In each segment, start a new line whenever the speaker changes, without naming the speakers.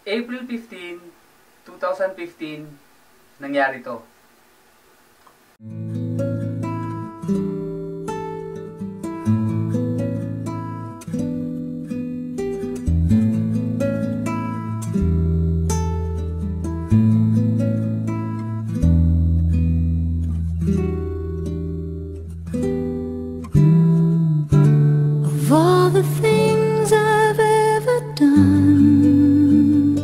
April 15, 2015, nangyari to.
Of all the things I've ever done,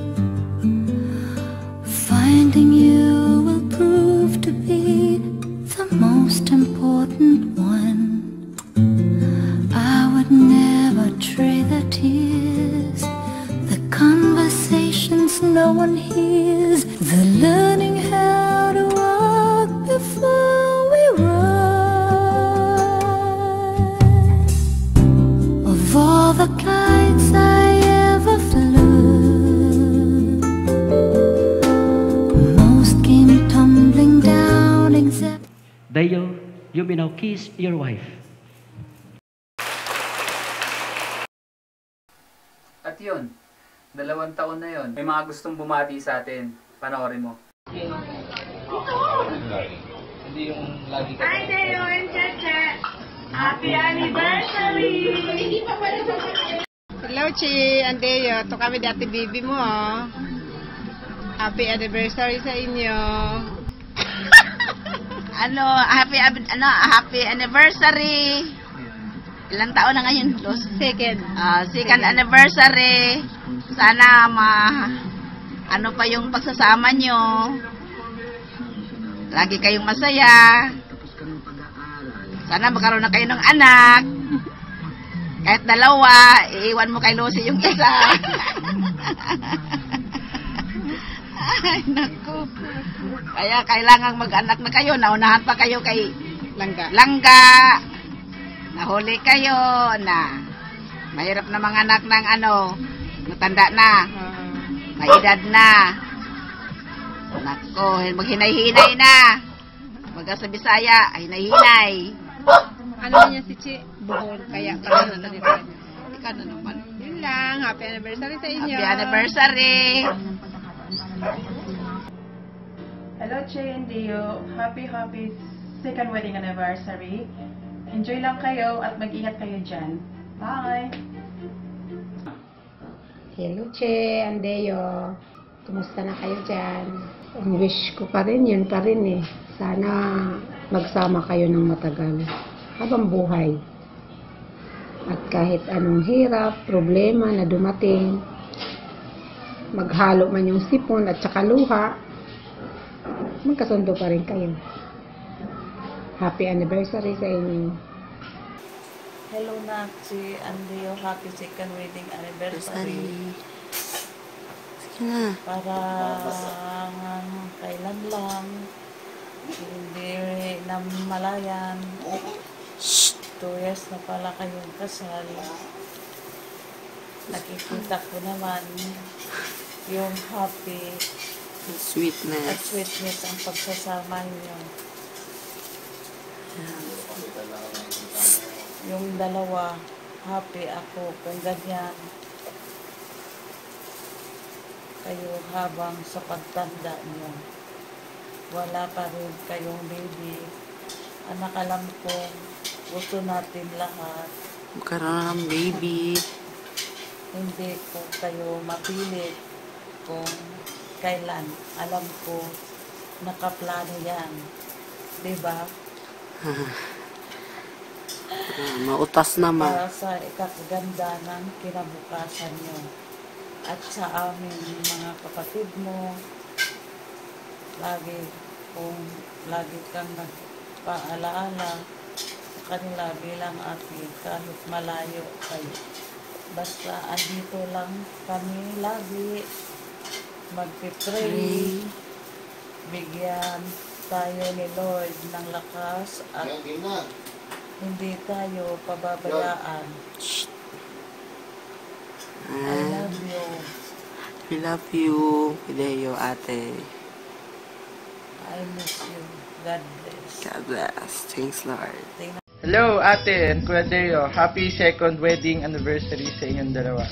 finding you will prove to be the most important one. I would never trade the tears, the conversations no one hears, the learning how to walk before we run. Of all the kites I ever flew, most came tumbling down except
Dayo, you may now kiss your wife.
At yun, 2 taon na yun. May mga gustong bumati sa atin. Panoorin mo.
Hindi yung lagi ka.
Hi, Deo and Cheche! Happy anniversary!
Hello, Chi and Deo. Ito kami dati bibi mo, oh. Happy anniversary sa inyo.
Happy anniversary! Ilang taon na ngayon? Second anniversary. Sana ano pa yung pagsasama nyo. Lagi kayong masaya. Sana magkaroon na kayo ng anak. Kahit 2, iiwan mo kay Lucy yung isa. Ay, naku. Kaya kailangan mag-anak na kayo. Naunahan pa kayo kay Langga. Nahuli kayo na mahirap na mga anak ng matanda na. May edad na. Nako, maghinay-hinay na. Baga sa Bisaya, hinay-hinay.
Ano niya si Chi? Buhol. Kaya pareho na dito.
Ikaw na naman.
Yun lang. Happy anniversary sa inyo.
Happy anniversary!
Hello, Che and Deo. Happy second wedding anniversary. Enjoy lang kayo at mag-ingat kayo dyan. Bye!
Hello, Che and Deo. Kumusta na kayo dyan? Ang wish ko pa rin, yun pa rin eh. Sana magsama kayo ng matagal habang buhay. At kahit anong hirap, problema na dumating, maghalo man yung sipon at saka luha, magkasundo pa rin kayo. Happy anniversary sa inyo.
Hello, Nachi and Deo. Happy second wedding anniversary. Para kailan lang, hindi na malayan. 2 years na pala kayong kasal. Nakikita ko naman yung happy at sweetness ang pagsasama niyo. Yung 2, happy ako kung ganyan kayo habang sa pagtanda niyo. Wala pa rin kayong baby. Anak, alam ko gusto natin lahat
Magkaroon ng baby.
hindi ko kayo mapilit kung kailan. Alam ko nakaplano yan, diba?
Mautas naman.
Para sa ikakaganda ng kinabukasan nyo at sa amin mga kapatid mo, lagi kang nagpaalaala sa kanila bilang ate kahit malayo kayo. Basta andito lang kami lagi magpipray, bigyan tayo ni Lord ng lakas at hindi tayo pababayaan. I love you.
We love you, Deo, ate.
I miss you. God bless.
God bless. Thanks, Lord.
Hello, ate and Kuya Deo. Happy second wedding anniversary sa inyong dalawa.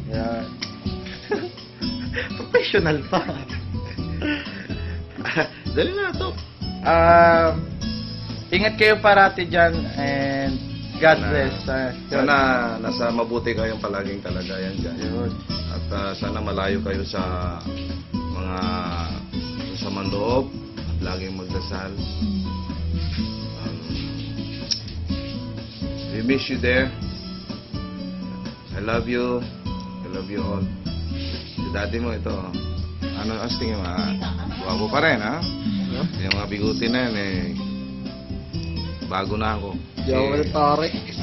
Yan.
Professional pa. Dali na to.
Ingat kayo parati dyan and God bless.
Sana nasa mabuti kayong palaging kalagayan dyan. At sana malayo kayo sa mga sa loob. Laging magdasal. We miss you there. I love you. I love you all. Si daddy mo ito. Ano ang tingin mo? Wapo pa rin, ha? Yung mga biguti na yan, eh. Bago na ako.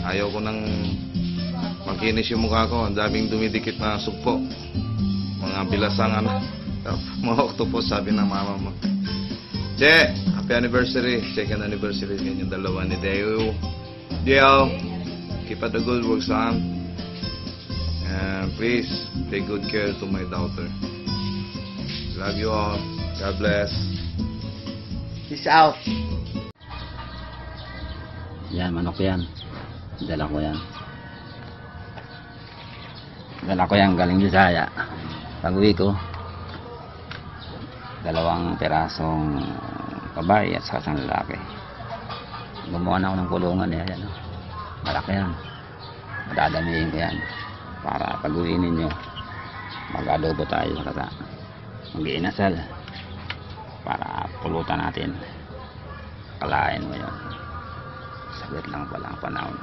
Ayaw ko nang makinis yung mukha ko. Ang daming dumidikit na sugpo. Mga bilasang ano. Mga octopus, sabi ng mama mo. Che, happy anniversary. Second anniversary din yung dalawa ni Deo. Deo, keep up the good work, son. And please, take good care to my daughter. Love you all. God bless.
Peace out.
Yan, manok yan. Dala ko yan. Dala ko yan galing Bisaya. Pag-uwi ko, 2 pirasong babae at saka isang lalaki. Gumawa na ako ng kulungan yan. Yan. Malaki yan. Madadamihin ko yan. Para pag-uwi ninyo, mag-adobo tayo sa mag-iinasal. Para pulutan natin. Kalain mo yun. Saglit lang pala ang panahon.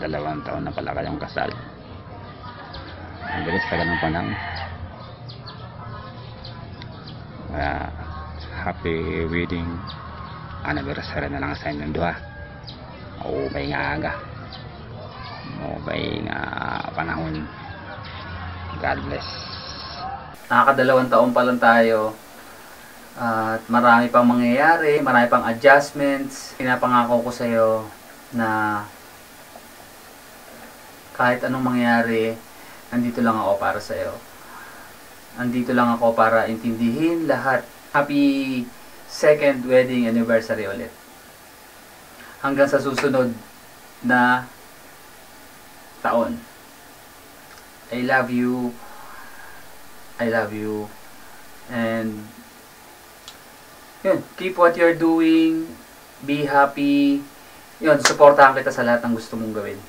2 taon na pala kayong kasal. Ang bilis pala ng panahon. Happy wedding anniversary na lang sa inyong duha. Maubay nga aga. Maubay nga panahon. God bless.
Nakaka-2 taon pa lang tayo. At marami pang mangyayari, marami pang adjustments. Pinapangako ko sa iyo na kahit anong mangyari, nandito lang ako para sa iyo. Nandito lang ako para intindihin lahat. Happy 2nd wedding anniversary ulit. Hanggang sa susunod na taon. I love you. I love you. And yun, keep what you're doing. Be happy. Yun, supportahan kita sa lahat ng gusto mong gawin.